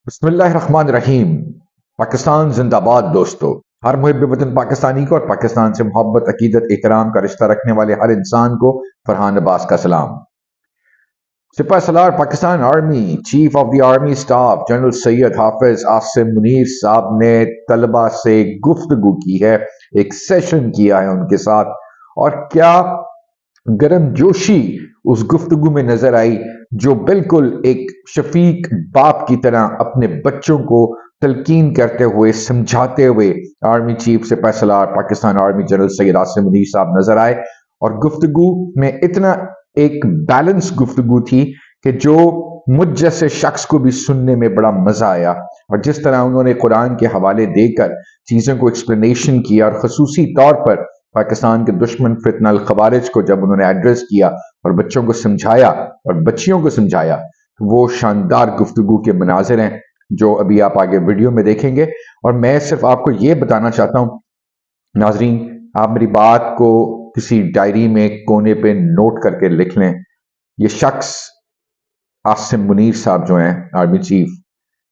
بسم اللہ الرحمن الرحیم۔ پاکستان زندہ باد دوستو۔ ہر محب وطن پاکستانی کو اور پاکستان سے محبت، عقیدت، احترام کا رشتہ رکھنے والے ہر انسان کو فرحان عباس کا سلام۔ سپہ سالار Pakistan army chief of the army staff general Syed Hafiz Asim Munir صاحب نے طلبہ سے گفتگو کی ہے، ایک سیشن کیا ہے ان کے ساتھ، اور کیا گرم جوشی اس گفتگو میں نظر آئی، جو بالکل ایک شفیق باپ کی طرح اپنے بچوں کو تلقین کرتے ہوئے، سمجھاتے ہوئے آرمی چیف سپہ سالار پاکستان آرمی جنرل سید عاصم منیر صاحب نظر آئے۔ اور گفتگو میں اتنا ایک بیلنس گفتگو تھی کہ جو مجھ جیسے شخص کو بھی سننے میں بڑا مزہ آیا، اور جس طرح انہوں نے قرآن کے حوالے دے کر چیزوں کو ایکسپلینیشن کیا، اور خصوصی طور پر پاکستان کے دشمن فتنہ الخوارج کو جب انہوں نے ایڈریس کیا اور بچوں کو سمجھایا اور بچیوں کو سمجھایا، وہ شاندار گفتگو کے مناظر ہیں جو ابھی آپ آگے ویڈیو میں دیکھیں گے۔ اور میں صرف آپ کو یہ بتانا چاہتا ہوں ناظرین، آپ میری بات کو کسی ڈائری میں کونے پہ نوٹ کر کے لکھ لیں، یہ شخص عاصم منیر صاحب جو ہیں آرمی چیف،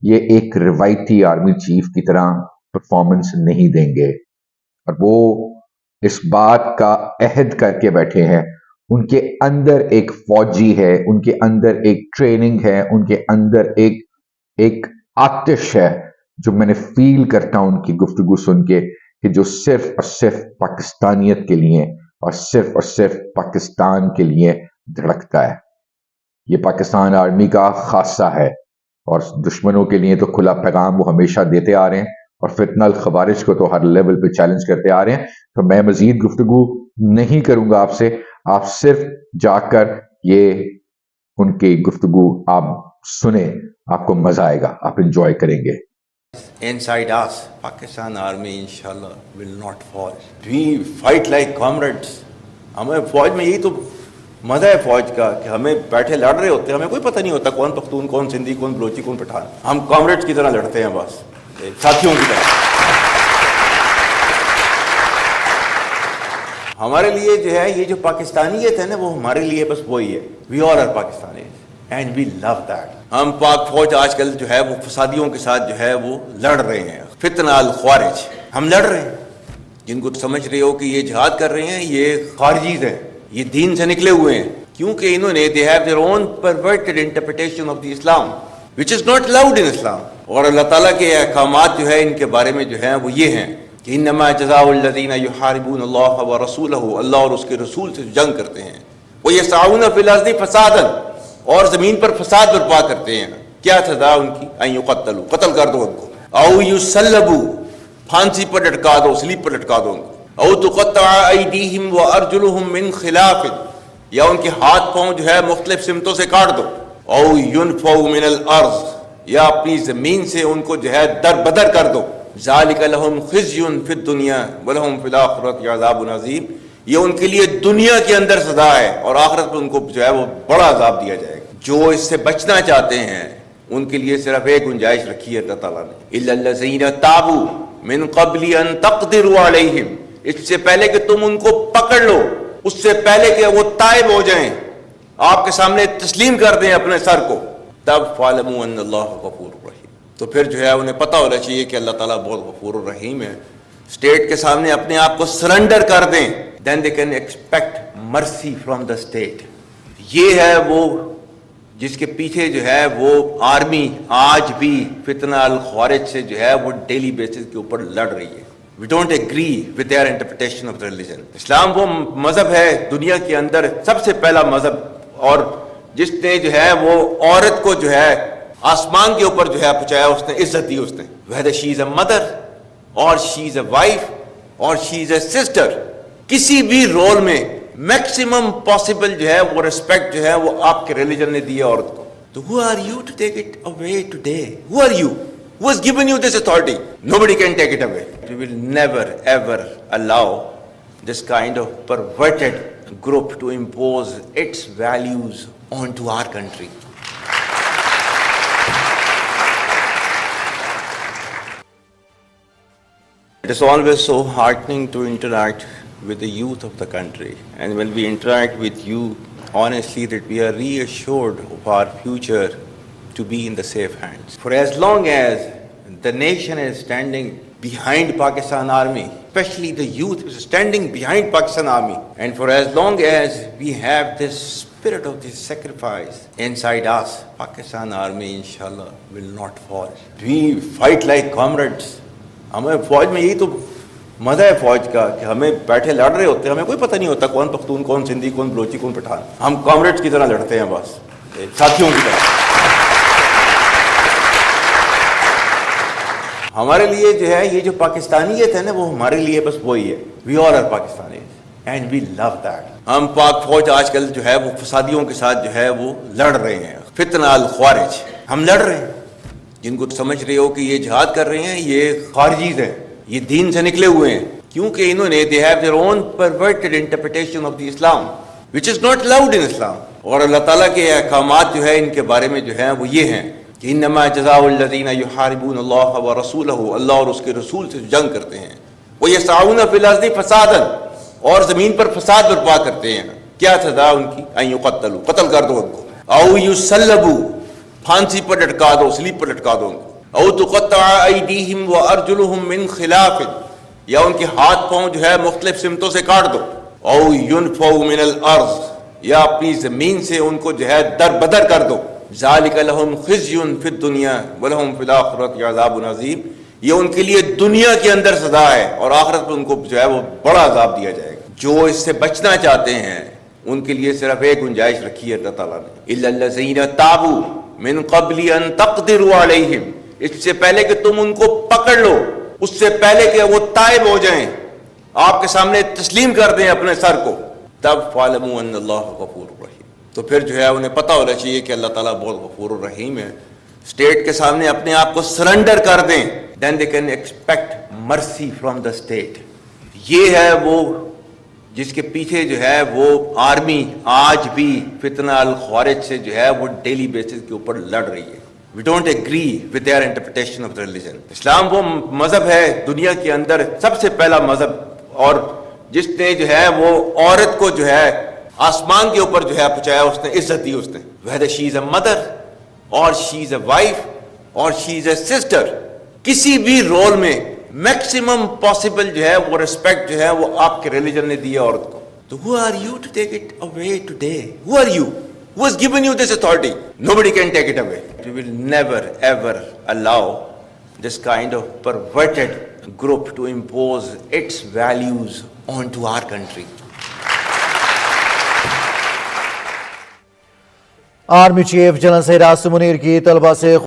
یہ ایک روایتی آرمی چیف کی طرح پرفارمنس نہیں دیں گے، اور وہ اس بات کا عہد کر کے بیٹھے ہیں۔ ان کے اندر ایک فوجی ہے، ان کے اندر ایک ٹریننگ ہے، ان کے اندر ایک آتش ہے جو میں نے فیل کرتا ہوں ان کی گفتگو سن کے، کہ جو صرف اور صرف پاکستانیت کے لیے اور صرف پاکستان کے لیے دھڑکتا ہے۔ یہ پاکستان آرمی کا خاصہ ہے، اور دشمنوں کے لیے تو کھلا پیغام وہ ہمیشہ دیتے آ رہے ہیں، اور فتنہ الخوارج کو تو ہر لیول پہ چیلنج کرتے آ رہے ہیں۔ تو میں مزید گفتگو نہیں کروں گا آپ سے، آپ صرف جا کر یہ ان کی گفتگو آپ سنیں، آپ کو مزہ آئے گا، آپ انجوائے کریں گے۔ Inside us, Pakistan Army inshallah will not fall. We fight like comrades. ہمیں فوج میں یہی تو مزہ ہے فوج کا، کہ ہمیں بیٹھے لڑ رہے ہوتے ہیں، ہمیں کوئی پتہ نہیں ہوتا کون پختون، کون سندھی، کون بلوچی، کون پٹھان، ہم کامریڈز کی طرح لڑتے ہیں، بس ساتھیوں کی طرح۔ ہمارے لیے جو ہے یہ جو پاکستانیت ہے نا، وہ ہمارے لیے بس وہی ہے، we all are Pakistanis and we love that. ہم پاک فوج آج کل جو ہے وہ فسادیوں کے ساتھ جو ہے وہ لڑ رہے ہیں، فتنہ الخوارج، ہم لڑ رہے ہیں۔ جن کو سمجھ رہے ہو کہ یہ جہاد کر رہے ہیں، یہ خارجیز ہیں، یہ دین سے نکلے ہوئے ہیں، کیونکہ انہوں نے they have their own perverted interpretation of the Islam which is not allowed in Islam۔ اور اللہ تعالیٰ کے احکامات جو ہے ان کے بارے میں جو ہیں وہ یہ ہیں کہ انما جزاء الذین یحاربون اللہ ورسولہ، اللہ اور اس کے رسول سے جنگ کرتے ہیں، ویسعون فی الارض فسادا، اور زمین پر فساد برپا کرتے ہیں، کیا سزا ان کی؟ ان یقتلوا، قتل کر دو ان کو، او یسلبوا، پھانسی پر لٹکا دو، سلیب پر لٹکا دو ان کو، او تقطع ایدیہم وارجلہم من خلاف، یا ان کے ہاتھ پاؤں جو ہے مختلف سمتوں سے کاٹ دو، او ینفوا من الارض، یا اپنی زمین سے ان کو جو ہے در بدر کر دو، ذالک لہم خزی فی الدنیا ولہم فی الآخرۃ عذاب عظیم، یہ ان کے لیے دنیا کے اندر سزا ہے، اور آخرت میں ان کو جو ہے وہ بڑا عذاب دیا جائے گا۔ جو اس سے بچنا چاہتے ہیں ان کے لیے صرف ایک گنجائش رکھی ہے اللہ تعالیٰ نے، الا الذین تابوا من قبل ان تقدروا علیہم، اس سے پہلے کہ تم ان کو پکڑ لو، اس سے پہلے کہ وہ تائب ہو جائیں، آپ کے سامنے تسلیم کر دیں اپنے سر کو، تب فاعلموا ان اللہ غفور رحیم، تو پھر جو ہے انہیں پتہ ہونا چاہیے کہ اللہ تعالیٰ بہت غفور الرحیم ہے۔ اسٹیٹ کے سامنے اپنے آپ کو سرنڈر کر دیں، then they can expect mercy from the state۔ یہ ہے وہ جس کے پیچھے جو ہے وہ آرمی آج بھی فتنہ الخوارج سے جو ہے وہ ڈیلی بیسس کے اوپر لڑ رہی ہے۔ We don't agree with their interpretation of the religion۔ اسلام وہ مذہب ہے دنیا کے اندر سب سے پہلا مذہب، اور جس نے جو ہے وہ عورت کو جو ہے آسمان کے اوپر جو ہے پہنچایا، اس نے عزت دی، اس نے whether she is a mother اور she is a wife اور she is a sister، کسی بھی رول میں میکسیمم پاسبل جو ہے وہ ریسپیکٹ جو ہے وہ آپ کے ریلیجن نے دی ہے عورت کو۔ تو who are you to take it away today؟ Who are you? Who has given you this authority? Nobody can take it away۔ We will never ever allow this kind of perverted group to impose its values onto our country۔ It is always so heartening to interact with the youth of the country, and when we interact with you honestly, that we are reassured of our future to be in the safe hands. For as long as the nation is standing behind Pakistan Army, especially the youth is standing behind Pakistan Army, and for as long as we have this spirit of this sacrifice inside us, Pakistan Army inshallah will not fall. We fight like comrades. ہمیں فوج میں یہی تو مزہ ہے فوج کا کہ ہمیں بیٹھے لڑ رہے ہوتے ہیں, ہمیں کوئی پتہ نہیں ہوتا کون پختون, کون سندھی, کون بلوچی, کون پٹھان. ہم کامریڈز کی طرح لڑتے ہیں, بس ساتھیوں کی طرح. ہمارے لیے جو ہے یہ جو پاکستانیت ہے نا وہ ہمارے لیے بس وہی ہے. We all are Pakistanis and we love that. ہم پاک فوج آج کل جو ہے وہ فسادیوں کے ساتھ جو ہے وہ لڑ رہے ہیں. فتنہ الخوارج, ہم لڑ رہے ہیں. جن کو سمجھ رہے ہو کہ یہ جہاد کر رہے ہیں یہ خارجیز ہیں, یہ دین سے نکلے ہوئے ہیں, کیونکہ انہوں نے they have their own perverted interpretation of the Islam which is not allowed in Islam. اور اللہ تعالیٰ کے احکامات جو ہے ان کے بارے میں جو ہے وہ یہ ہیں کہ انما جزاء الذین یحاربون اللہ ورسولہ, اللہ اور اس کے رسول سے جنگ کرتے ہیں, ویسعون فی الارض فسادا, اور زمین پر فساد برپا کرتے ہیں. کیا سزا ان کی؟ ان یقتلوا, قتل کر دو ان کو, او یصلبوا, پھانسی پر لٹکا دو, سلیب پر لٹکا دو ان کو, او تقطع ایدیہم وارجلہم من خلاف, یا ان کے ہاتھ پاؤں جو ہے مختلف سمتوں سے کاٹ دو, او ینفوا من الارض, یا اپنی زمین سے ان کو جو ہے در بدر کر دو. ذالک لہم خزی فی الدنیا ولہم فی الآخرۃ عذاب عظیم, یہ ان کے لیے دنیا کے اندر سزا ہے اور آخرت میں ان کو جو ہے وہ بڑا عذاب دیا جائے گا. جو اس سے بچنا چاہتے ہیں ان کے لیے صرف ایک گنجائش رکھی ہے اللہ تعالیٰ نے, الا الذین تابوا من قبل ان تقدروا علیہم, اس سے پہلے کہ تم ان کو پکڑ لو, اس سے پہلے کہ وہ تائب ہو جائیں, آپ کے سامنے تسلیم کر دیں اپنے سر کو, تب فاعلموا ان اللہ غفور رحیم. تو پھر جو ہے انہیں پتہ ہونا چاہیے کہ اللہ تعالیٰ بہت غفور الرحیم ہے. اسٹیٹ کے سامنے اپنے آپ کو سرنڈر کر دیں, دین دے کین ایکسپیکٹ مرسی فرام دا اسٹیٹ. یہ ہے وہ جس کے پیچھے جو ہے وہ آرمی آج بھی فتنہ الخوارج سے جو ہے وہ ڈیلی بیسس کے اوپر لڑ رہی ہے. We don't agree with their interpretation of the religion. اسلام وہ مذہب ہے دنیا کے اندر سب سے پہلا مذہب, اور جس نے جو ہے وہ عورت کو جو ہے آسمان کے اوپر جو ہے پہنچایا, اس نے عزت دی. اس نے whether she is a mother or she is a wife or she is a sister, کسی بھی رول میں میکسیمم پاسبل جو ہے وہ ریسپیکٹ جو ہے وہ آپ کے ریلیجن نے دی ہے عورت کو. تو who are you to take it away today? Who are you? Who has given you this authority? Nobody can take it away. We will never ever allow this kind of perverted group to impose its values onto our country. Army chief general سیرا منیر کی طلبہ سے